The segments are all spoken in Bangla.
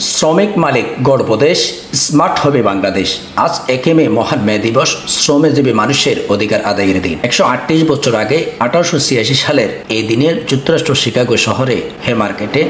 শ্রমিক মালিক গড়ব দেশ, স্মার্ট হবে বাংলাদেশ। আজ 1 মে মহান মে দিবস, শ্রমজীবী মানুষের অধিকার আদায়ের দিন। 138 বছর আগে 1886 সালের এই দিনের যুক্তরাষ্ট্র শিকাগো শহরে হেমার্কেটে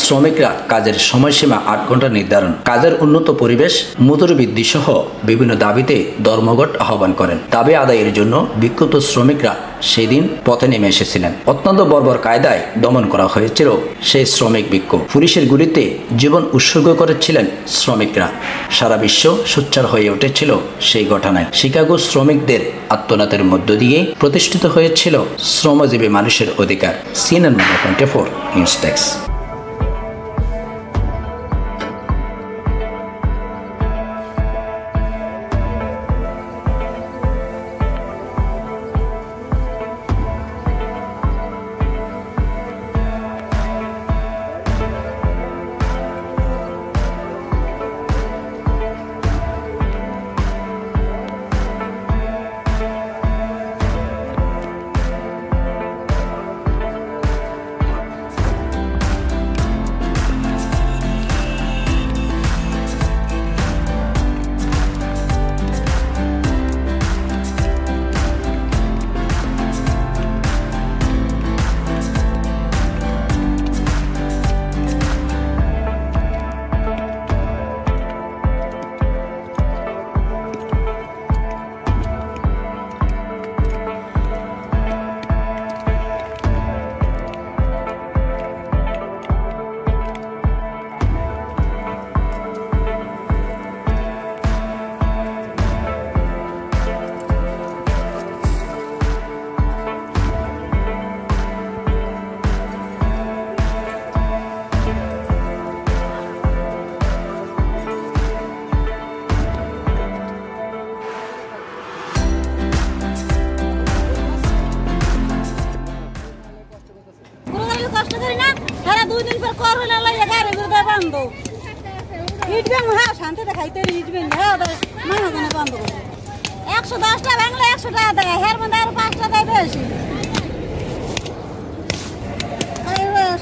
শ্রমিকরা কাজের সময়সীমা 8 ঘন্টা নির্ধারণ, কাজের উন্নত পরিবেশ, মজুরি বৃদ্ধি সহ বিভিন্ন দাবিতে ধর্মঘট আহ্বান করেন। দাবি আদায়ের জন্য বিক্ষুব্ধ শ্রমিকরা সেই দিন পথে নেমে এসেছিলেন। অত্যন্ত বর্বর কায়দায় দমন করা হয়েছিল সেই শ্রমিক বিক্ষোভ। পুলিশের গুলিতে জীবন উৎসর্গ করেছিলেন শ্রমিকরা। সারা বিশ্ব সোচ্চার হয়ে উঠেছিল সেই ঘটনায়। শিকাগো শ্রমিকদের আত্মনাদের মধ্য দিয়ে প্রতিষ্ঠিত হয়েছিল শ্রমজীবী মানুষের অধিকার। CNN 24 news desk. কষ্ট করি না, সারা 2 দিন পর কর হলে লাগে গাড়ি ঘুরে বন্ধ। ইটবেন হ্যাঁ শান্তিতে খাইতে ইটবেন হ্যাঁ মাহাজনে বন্ধ করে 110 টাকা বাংলা 100 টাকা দেয়, হের মধ্যে আর 5 টাকা দেয় বেশি।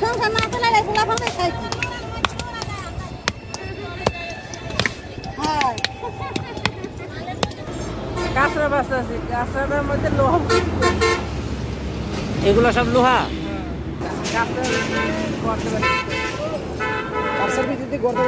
সংসার না চলে ফুলা ফলে খাইছি। হ্যাঁ কাঁচরা বাচ্চা আছে, কাঁচরার মধ্যে লোহা, এগুলো সব লোহা। কাঁচরার ভিত্তিতে গর্ত